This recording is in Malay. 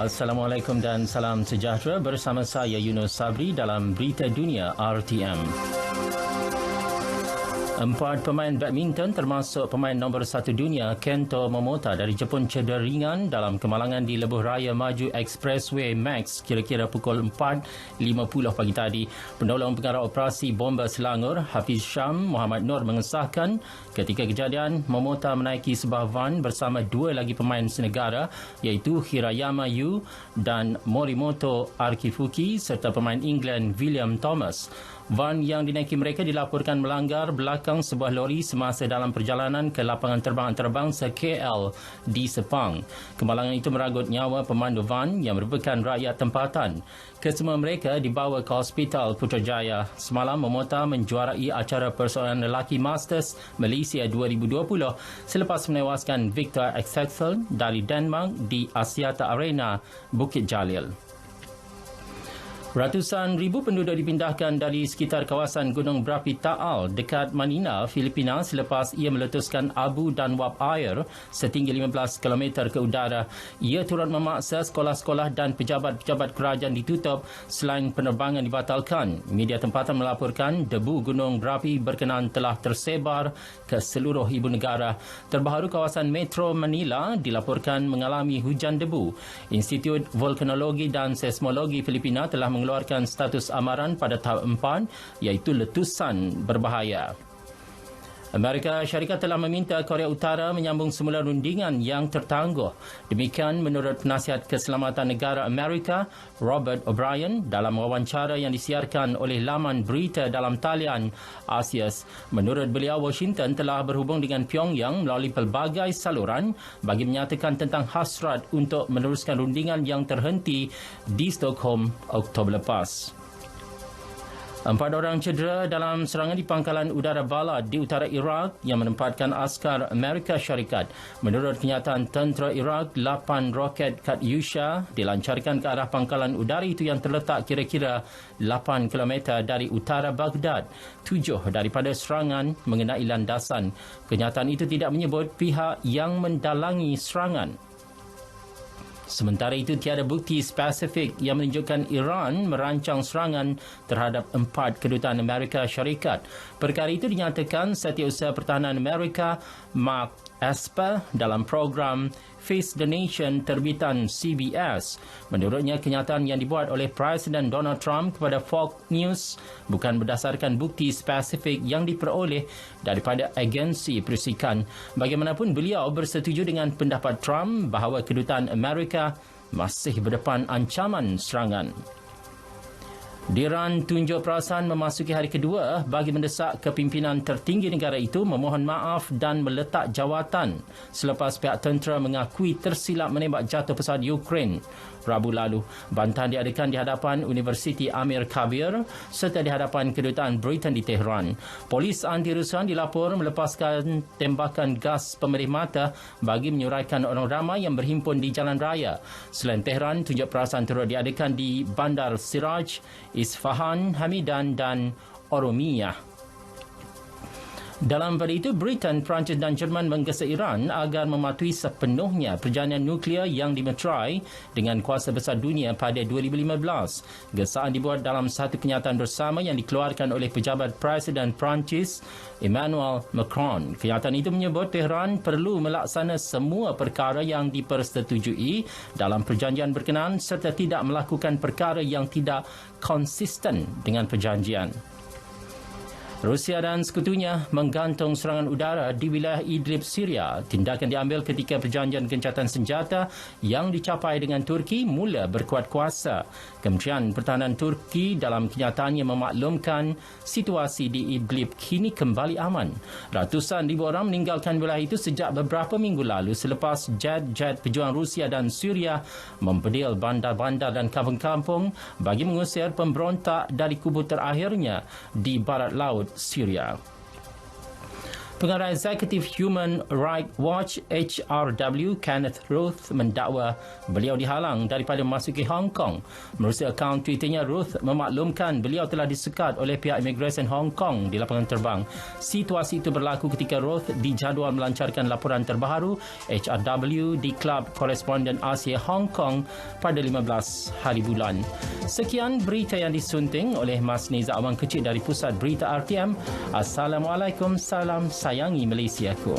Assalamualaikum dan salam sejahtera, bersama saya Yunus Sabri dalam Berita Dunia RTM. 4 pemain badminton termasuk pemain nombor 1 dunia Kento Momota dari Jepun cedera ringan dalam kemalangan di Lebuh Raya Maju Expressway Max kira-kira pukul 4.50 pagi tadi. Penolong pengarah operasi bomba Selangor Hafiz Syam Muhammad Nur mengesahkan ketika kejadian Momota menaiki sebuah van bersama 2 lagi pemain senegara iaitu Hirayama Yu dan Morimoto Arkifuki serta pemain England William Thomas. Van yang dinaiki mereka dilaporkan melanggar belakang sebuah lori semasa dalam perjalanan ke lapangan terbang antarabangsa KL di Sepang. Kemalangan itu meragut nyawa pemandu van yang merupakan rakyat tempatan. Kesemua mereka dibawa ke Hospital Putrajaya. Semalam, Momota menjuarai acara persoalan lelaki Masters Malaysia 2020 selepas menewaskan Victor Axelsen dari Denmark di Axiata Arena, Bukit Jalil. Ratusan ribu penduduk dipindahkan dari sekitar kawasan Gunung Berapi Taal dekat Manila, Filipina selepas ia meletuskan abu dan wap air setinggi 15 km ke udara. Ia turut memaksa sekolah-sekolah dan pejabat-pejabat kerajaan ditutup selain penerbangan dibatalkan. Media tempatan melaporkan debu Gunung Berapi berkenaan telah tersebar ke seluruh ibu negara. Terbaru kawasan Metro Manila dilaporkan mengalami hujan debu. Institut Vulkanologi dan Seismologi Filipina telah mengeluarkan status amaran pada tahap 4 iaitu letusan berbahaya. Amerika Syarikat telah meminta Korea Utara menyambung semula rundingan yang tertangguh. Demikian menurut Penasihat Keselamatan Negara Amerika Robert O'Brien dalam wawancara yang disiarkan oleh laman berita dalam talian Axios. Menurut beliau, Washington telah berhubung dengan Pyongyang melalui pelbagai saluran bagi menyatakan tentang hasrat untuk meneruskan rundingan yang terhenti di Stockholm Oktober lepas. 4 orang cedera dalam serangan di pangkalan udara Balad di utara Iraq yang menempatkan askar Amerika Syarikat. Menurut kenyataan tentera Iraq, 8 roket Katyusha dilancarkan ke arah pangkalan udara itu yang terletak kira-kira 8 km dari utara Baghdad. 7 daripada serangan mengenai landasan. Kenyataan itu tidak menyebut pihak yang mendalangi serangan. Sementara itu, tiada bukti spesifik yang menunjukkan Iran merancang serangan terhadap 4 kedutaan Amerika Syarikat. Perkara itu dinyatakan Setiausaha Pertahanan Amerika Mark Esper dalam program Face the Nation terbitan CBS. Menurutnya, kenyataan yang dibuat oleh Presiden Donald Trump kepada Fox News bukan berdasarkan bukti spesifik yang diperoleh daripada agensi perisikan. Bagaimanapun, beliau bersetuju dengan pendapat Trump bahawa kedutaan Amerika masih berdepan ancaman serangan. Iran tunjuk perasaan memasuki hari kedua bagi mendesak kepimpinan tertinggi negara itu memohon maaf dan meletak jawatan selepas pihak tentera mengakui tersilap menembak jatuh pesawat Ukraine Rabu lalu. Bantahan diadakan di hadapan Universiti Amir Kabir serta di hadapan kedutaan Britain di Tehran. Polis anti-Rusian dilapor melepaskan tembakan gas pemerih mata bagi menyuraikan orang ramai yang berhimpun di jalan raya. Selain Tehran, tunjuk perasaan turut diadakan di Bandar Siraj, Isfahan, Hamidan dan Oromiyah. Dalam pada itu, Britain, Perancis dan Jerman menggesa Iran agar mematuhi sepenuhnya perjanjian nuklear yang dimeterai dengan kuasa besar dunia pada 2015. Gesaan dibuat dalam satu kenyataan bersama yang dikeluarkan oleh pejabat Presiden Perancis Emmanuel Macron. Kenyataan itu menyebut Tehran perlu melaksana semua perkara yang dipersetujui dalam perjanjian berkenaan serta tidak melakukan perkara yang tidak konsisten dengan perjanjian. Rusia dan sekutunya menggantung serangan udara di wilayah Idlib, Syria. Tindakan diambil ketika perjanjian gencatan senjata yang dicapai dengan Turki mula berkuat kuasa. Kementerian Pertahanan Turki dalam kenyataannya memaklumkan situasi di Idlib kini kembali aman. Ratusan ribu orang meninggalkan wilayah itu sejak beberapa minggu lalu selepas jet-jet pejuang Rusia dan Syria membedil bandar-bandar dan kampung-kampung bagi mengusir pemberontak dari kubu terakhirnya di barat laut Syria. Pengarah Eksekutif Human Rights Watch HRW Kenneth Roth mendakwa beliau dihalang daripada memasuki Hong Kong. Menerusi akaun Twitternya, Roth memaklumkan beliau telah disekat oleh pihak imigresen Hong Kong di lapangan terbang. Situasi itu berlaku ketika Roth dijadual melancarkan laporan terbaru HRW di Klub Koresponden Asia Hong Kong pada 15 hari bulan. Sekian berita yang disunting oleh Mas Neza Awang Kecil dari Pusat Berita RTM. Assalamualaikum, salam sayangi Malaysiaku.